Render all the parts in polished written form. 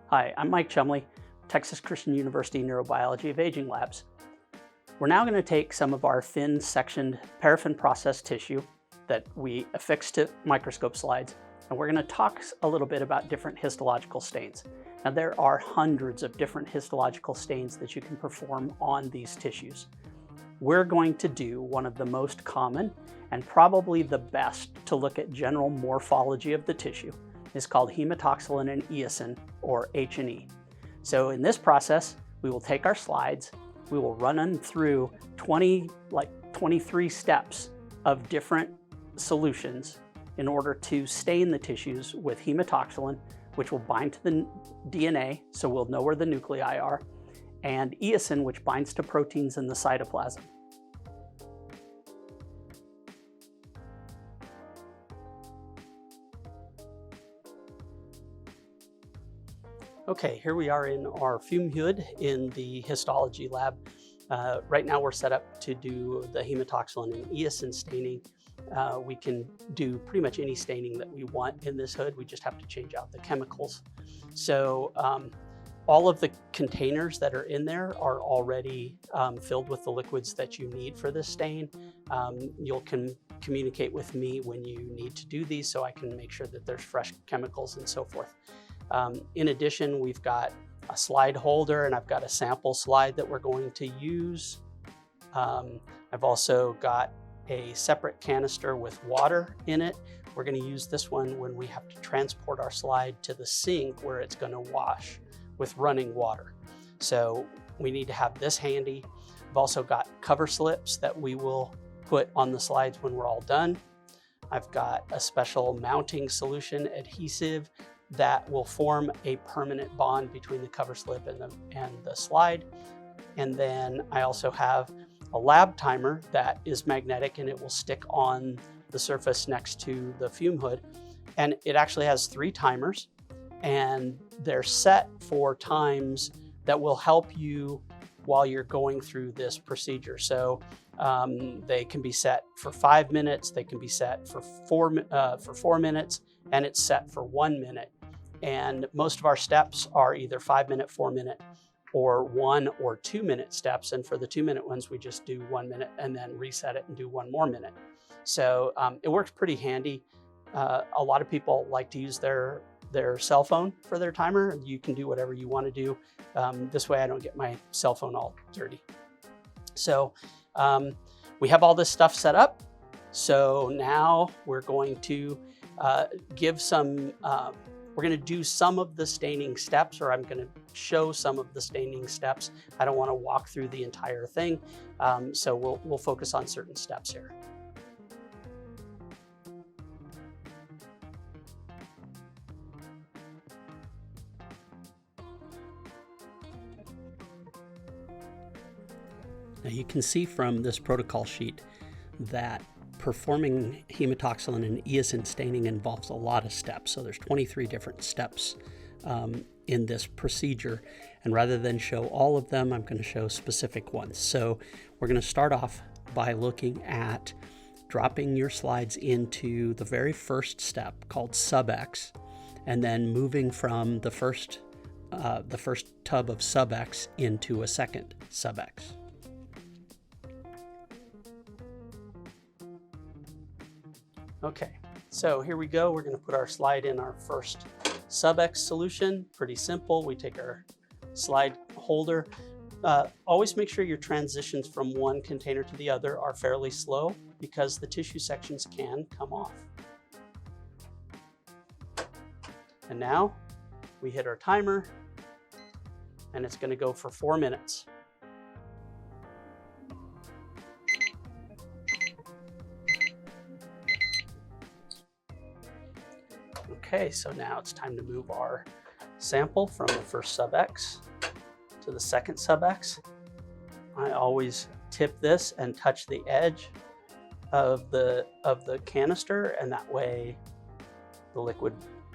Hi, I'm Mike Chumley, Texas Christian University Neurobiology of Aging Labs. We're now going to take some of our thin sectioned paraffin processed tissue that we affix to microscope slides, and we're going to talk a little bit about different histological stains. Now, there are hundreds of different histological stains that you can perform on these tissues. We're going to do one of the most common and probably the best to look at general morphology of the tissue. It's called hematoxylin and eosin, or H&E. So in this process, we will take our slides, we will run them through 23 steps of different solutions in order to stain the tissues with hematoxylin, which will bind to the DNA, so we'll know where the nuclei are, and eosin, which binds to proteins in the cytoplasm. Okay, here we are in our fume hood in the histology lab. Right now we're set up to do the hematoxylin and eosin staining. We can do pretty much any staining that we want in this hood. We just have to change out the chemicals. So all of the containers that are in there are already filled with the liquids that you need for this stain. You can communicate with me when you need to do these so I can make sure that there's fresh chemicals and so forth. In addition, we've got a slide holder and I've got a sample slide that we're going to use. I've also got a separate canister with water in it. We're going to use this one when we have to transport our slide to the sink where it's going to wash with running water. So we need to have this handy. I've also got cover slips that we will put on the slides when we're all done. I've got a special mounting solution adhesive that will form a permanent bond between the cover slip and the slide. And then I also have a lab timer that is magnetic and it will stick on the surface next to the fume hood. And it actually has 3 timers and they're set for times that will help you while you're going through this procedure. So they can be set for 5 minutes, they can be set for 4 minutes, and it's set for 1 minute. And most of our steps are either 5-minute, 4-minute, or 1 or 2 minute steps. And for the 2-minute ones, we just do 1 minute and then reset it and do 1 more minute. So it works pretty handy. A lot of people like to use their cell phone for their timer. You can do whatever you want to do. This way I don't get my cell phone all dirty. So we have all this stuff set up. So now we're going to we're going to do some of the staining steps, or I'm going to show some of the staining steps. I don't want to walk through the entire thing, so we'll focus on certain steps here. Now you can see from this protocol sheet that performing hematoxylin and eosin staining involves a lot of steps. So there's 23 different steps in this procedure. And rather than show all of them, I'm going to show specific ones. So we're going to start off by looking at dropping your slides into the very first step called sub-X, and then moving from the first tub of sub-X into a second sub-X. Okay, so here we go. We're going to put our slide in our first sub-X solution. Pretty simple. We take our slide holder. Always make sure your transitions from one container to the other are fairly slow because the tissue sections can come off. And now we hit our timer and it's going to go for 4 minutes. Okay, so now it's time to move our sample from the first sub-X to the second sub-X. I always tip this and touch the edge of the canister, and that way the liquid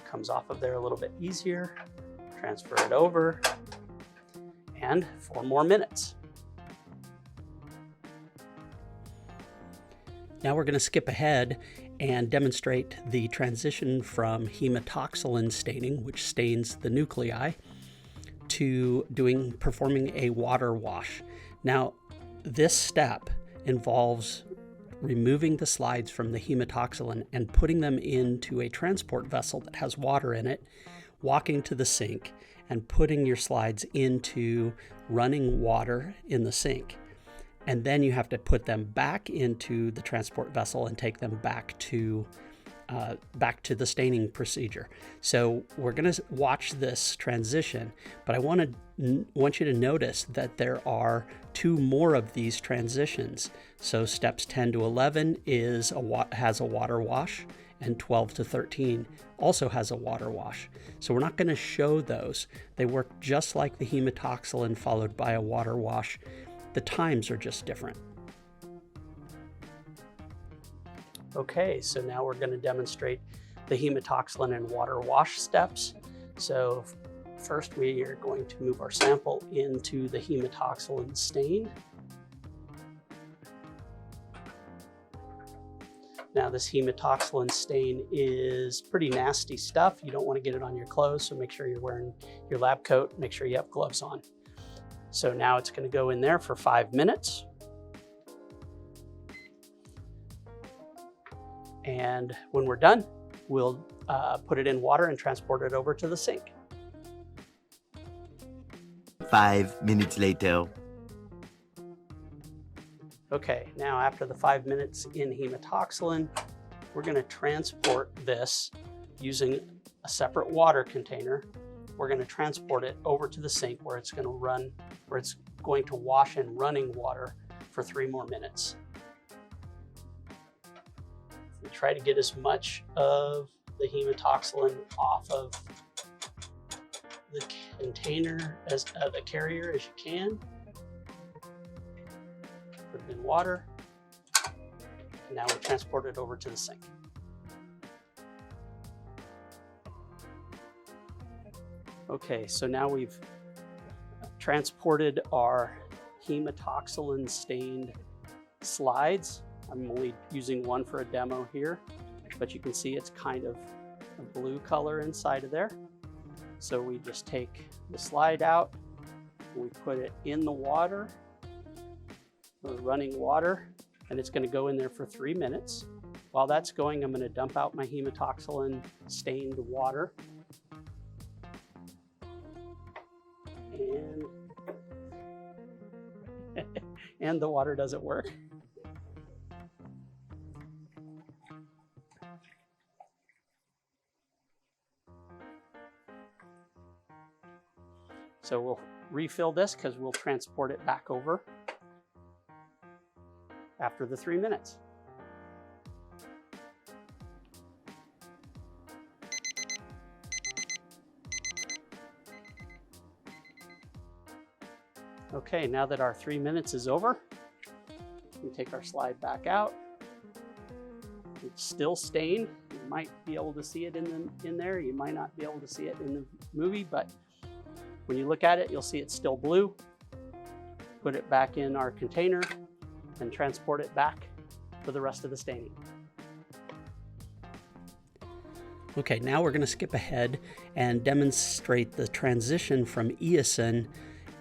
comes off of there a little bit easier. Transfer it over, and 4 more minutes. Now we're going to skip ahead and demonstrate the transition from hematoxylin staining, which stains the nuclei, to performing a water wash. Now, this step involves removing the slides from the hematoxylin and putting them into a transport vessel that has water in it, walking to the sink and putting your slides into running water in the sink. And then you have to put them back into the transport vessel and take them back to the staining procedure. So we're going to watch this transition, but I want you to notice that there are 2 more of these transitions. So steps 10 to 11 has a water wash, and 12 to 13 also has a water wash. So we're not going to show those. They work just like the hematoxylin followed by a water wash. The times are just different. Okay, so now we're going to demonstrate the hematoxylin and water wash steps. So first we are going to move our sample into the hematoxylin stain. Now this hematoxylin stain is pretty nasty stuff. You don't want to get it on your clothes, so make sure you're wearing your lab coat, make sure you have gloves on. So now it's going to go in there for 5 minutes. And when we're done, we'll put it in water and transport it over to the sink. 5 minutes later. Okay, now after the 5 minutes in hematoxylin, we're going to transport this using a separate water container. We're going to transport it over to the sink where it's going to wash in running water for 3 more minutes. We try to get as much of the hematoxylin off of the container as the carrier as you can. Put it in water. And now we transport it over to the sink. Okay, so now we've transported our hematoxylin stained slides. I'm only using one for a demo here, but you can see it's kind of a blue color inside of there. So we just take the slide out, we put it in the water, or running water, and it's going to go in there for 3 minutes. While that's going, I'm going to dump out my hematoxylin stained water. And the water doesn't work. So we'll refill this because we'll transport it back over after the 3 minutes. Okay, now that our 3 minutes is over, we take our slide back out. It's still stained. You might be able to see it in there. You might not be able to see it in the movie, but when you look at it, you'll see it's still blue. Put it back in our container and transport it back for the rest of the staining. Okay, now we're going to skip ahead and demonstrate the transition from eosin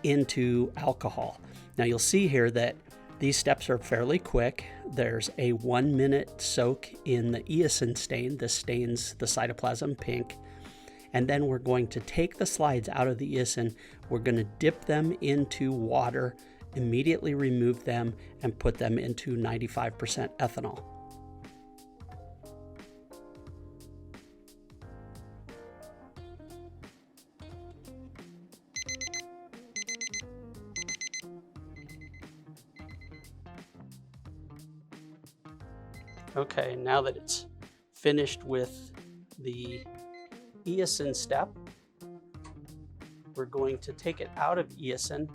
into alcohol. Now you'll see here that these steps are fairly quick. There's a 1 minute soak in the eosin stain. This stains the cytoplasm pink. And then we're going to take the slides out of the eosin. We're going to dip them into water, immediately remove them, and put them into 95% ethanol. Okay, now that it's finished with the eosin step, we're going to take it out of eosin.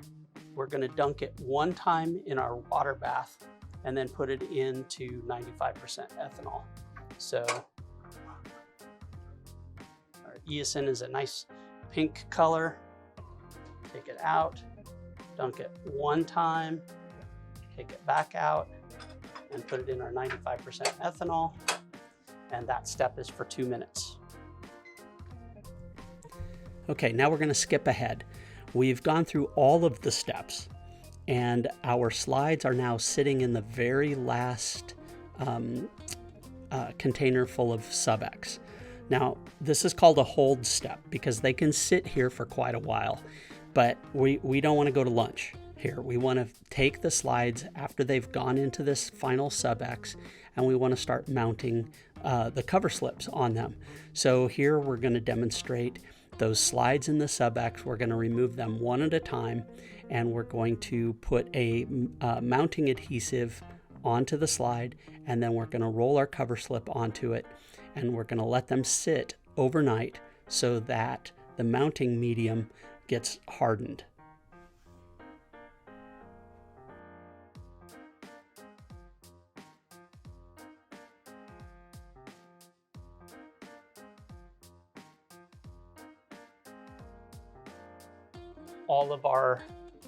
We're going to dunk it 1 time in our water bath and then put it into 95% ethanol. So our eosin is a nice pink color. Take it out, dunk it 1 time, take it back out, and put it in our 95% ethanol. And that step is for 2 minutes. Okay, now we're going to skip ahead. we've gone through all of the steps, and our slides are now sitting in the very last container full of sub-X. Now, this is called a hold step because they can sit here for quite a while, but we don't want to go to lunch here. We want to take the slides after they've gone into this final sub-X, and we want to start mounting the cover slips on them. So here we're going to demonstrate those slides in the sub-X. We're going to remove them one at a time, and we're going to put a mounting adhesive onto the slide, and then we're going to roll our cover slip onto it, and we're going to let them sit overnight so that the mounting medium gets hardened. All of our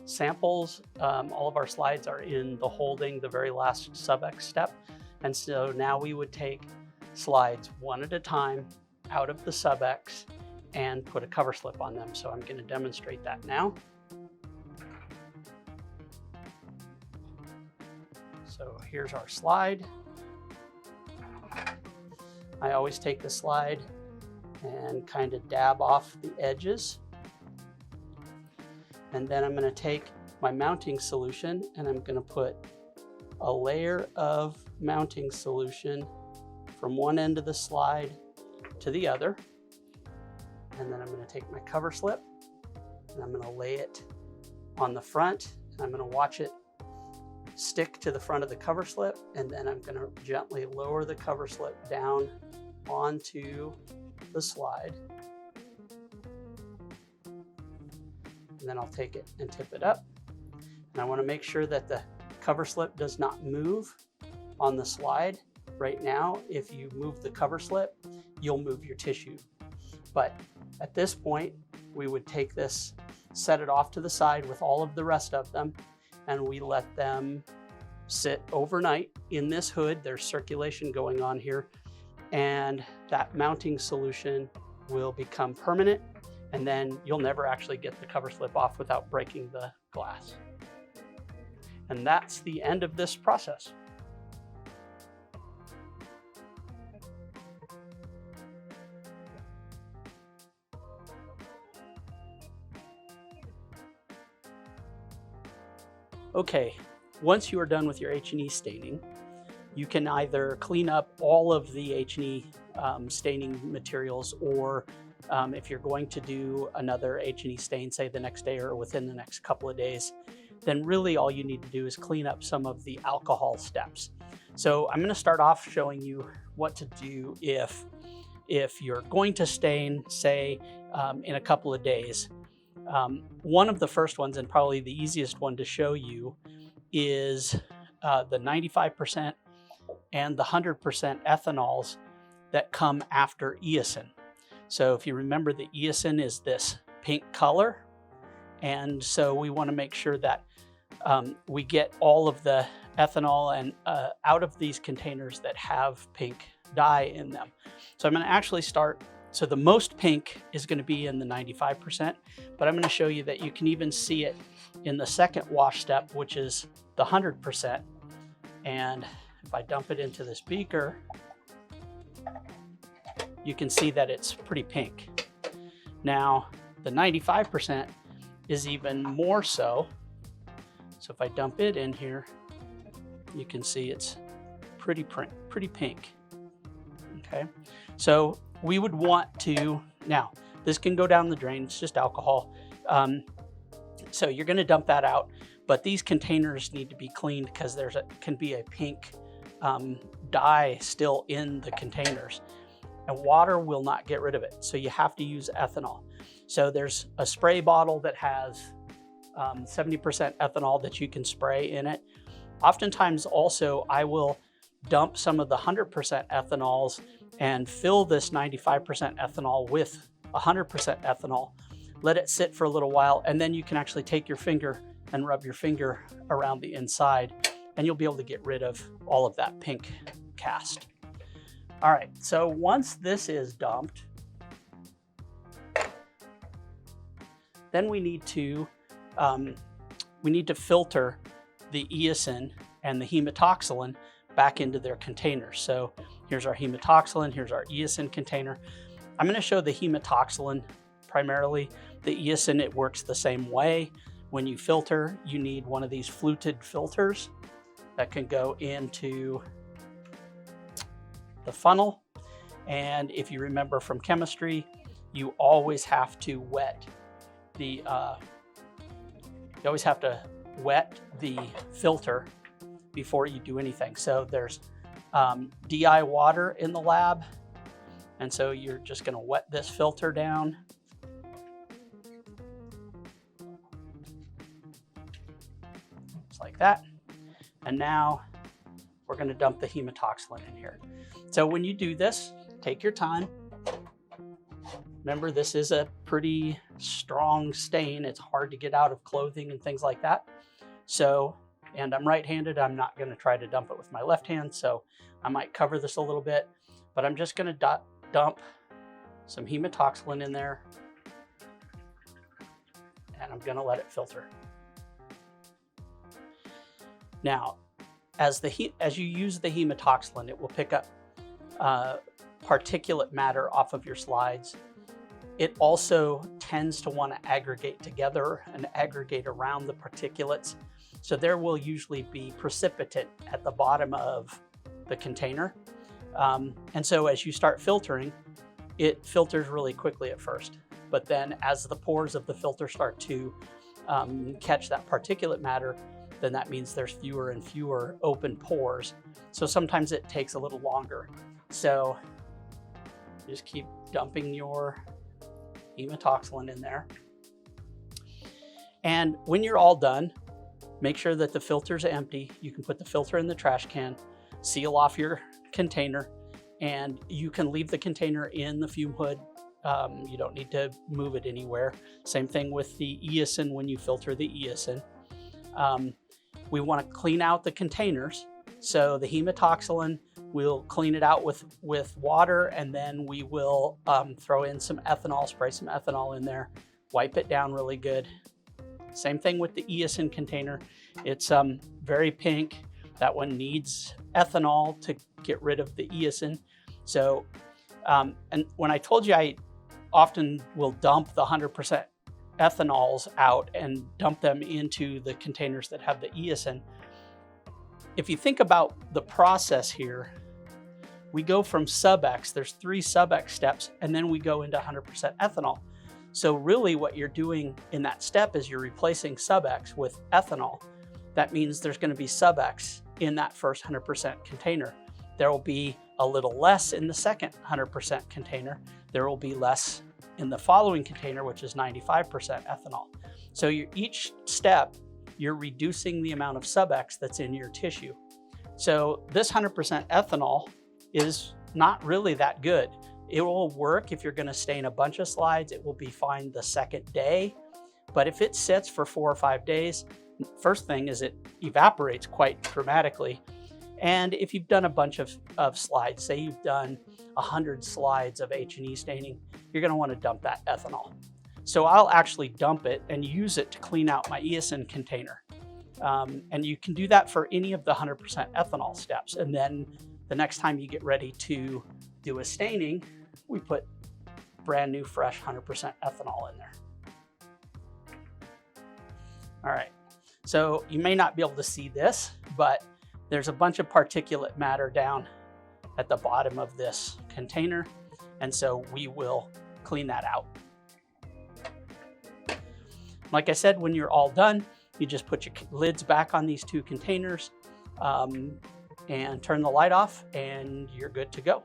samples, all of our slides are in the holding, the very last sub-X step. And so now we would take slides one at a time out of the sub-X and put a cover slip on them. So I'm going to demonstrate that now. So here's our slide. I always take the slide and kind of dab off the edges. And then I'm going to take my mounting solution and I'm going to put a layer of mounting solution from one end of the slide to the other. And then I'm going to take my cover slip and I'm going to lay it on the front, and I'm going to watch it stick to the front of the cover slip, and then I'm going to gently lower the cover slip down onto the slide. And then I'll take it and tip it up. And I want to make sure that the cover slip does not move on the slide. Right now, if you move the cover slip, you'll move your tissue. But at this point, we would take this, set it off to the side with all of the rest of them, and we let them sit overnight in this hood. There's circulation going on here, and that mounting solution will become permanent, and then you'll never actually get the cover slip off without breaking the glass. And that's the end of this process. Okay, once you are done with your H&E staining, you can either clean up all of the H&E staining materials, or if you're going to do another H&E stain, say the next day or within the next couple of days, then really all you need to do is clean up some of the alcohol steps. So I'm going to start off showing you what to do if you're going to stain, say, in a couple of days. One of the first ones, and probably the easiest one to show you, is the 95% and the 100% ethanols that come after eosin. So if you remember, the eosin is this pink color, and so we want to make sure that we get all of the ethanol and out of these containers that have pink dye in them. So I'm going to actually start. So the most pink is going to be in the 95%, but I'm going to show you that you can even see it in the second wash step, which is the 100%. And if I dump it into this beaker, you can see that it's pretty pink. Now, the 95% is even more so. So if I dump it in here, you can see it's pretty pink. Okay, so we would want to, now this can go down the drain, it's just alcohol. So you're going to dump that out, but these containers need to be cleaned because can be a pink dye still in the containers, and water will not get rid of it. So you have to use ethanol. So there's a spray bottle that has 70% ethanol that you can spray in it. Oftentimes also I will dump some of the 100% ethanols and fill this 95% ethanol with 100% ethanol, let it sit for a little while, and then you can actually take your finger and rub your finger around the inside, and you'll be able to get rid of all of that pink cast. All right, so once this is dumped, Then we need to filter the eosin and the hematoxylin back into their containers. So here's our hematoxylin, here's our eosin container. I'm going to show the hematoxylin primarily. The eosin, it works the same way. When you filter, you need one of these fluted filters that can go into the funnel. And if you remember from chemistry, you always have to wet the filter before you do anything. So there's DI water in the lab, and so you're just going to wet this filter down. Just like that. And now we're going to dump the hematoxylin in here. So when you do this, take your time. Remember, this is a pretty strong stain. It's hard to get out of clothing and things like that. So, and I'm right-handed. I'm not going to try to dump it with my left hand, so I might cover this a little bit, but I'm just going to dump some hematoxylin in there, and I'm going to let it filter. Now, as you use the hematoxylin, it will pick up particulate matter off of your slides. It also tends to want to aggregate together and aggregate around the particulates. So there will usually be precipitate at the bottom of the container. And so as you start filtering, it filters really quickly at first. But then as the pores of the filter start to catch that particulate matter, then that means there's fewer and fewer open pores. So sometimes it takes a little longer. So just keep dumping your hematoxylin in there. And when you're all done, make sure that the filter's empty. You can put the filter in the trash can, seal off your container, and you can leave the container in the fume hood. You don't need to move it anywhere. Same thing with the eosin when you filter the eosin. We want to clean out the containers. So the hematoxylin, we'll clean it out with water, and then we will throw in some ethanol, spray some ethanol in there, wipe it down really good. Same thing with the eosin container. It's very pink. That one needs ethanol to get rid of the eosin. So, and when I told you I often will dump the 100% ethanols out and dump them into the containers that have the eosin, if you think about the process here, we go from sub-X, there's 3 sub-X steps, and then we go into 100% ethanol. So really what you're doing in that step is you're replacing sub-X with ethanol. That means there's going to be sub-X in that first 100% container. There will be a little less in the second 100% container. There will be less in the following container, which is 95% ethanol. So each step, you're reducing the amount of sub-X that's in your tissue. So this 100% ethanol is not really that good. It will work if you're going to stain a bunch of slides. It will be fine the second day. But if it sits for 4 or 5 days, first thing is it evaporates quite dramatically. And if you've done a bunch of slides, say you've done 100 slides of H&E staining, you're going to want to dump that ethanol. So I'll actually dump it and use it to clean out my eosin container. And you can do that for any of the 100% ethanol steps. And then the next time you get ready to do a staining, we put brand new, fresh 100% ethanol in there. All right, so you may not be able to see this, but there's a bunch of particulate matter down at the bottom of this container. And so we will clean that out. Like I said, when you're all done, you just put your lids back on these 2 containers and turn the light off, and you're good to go.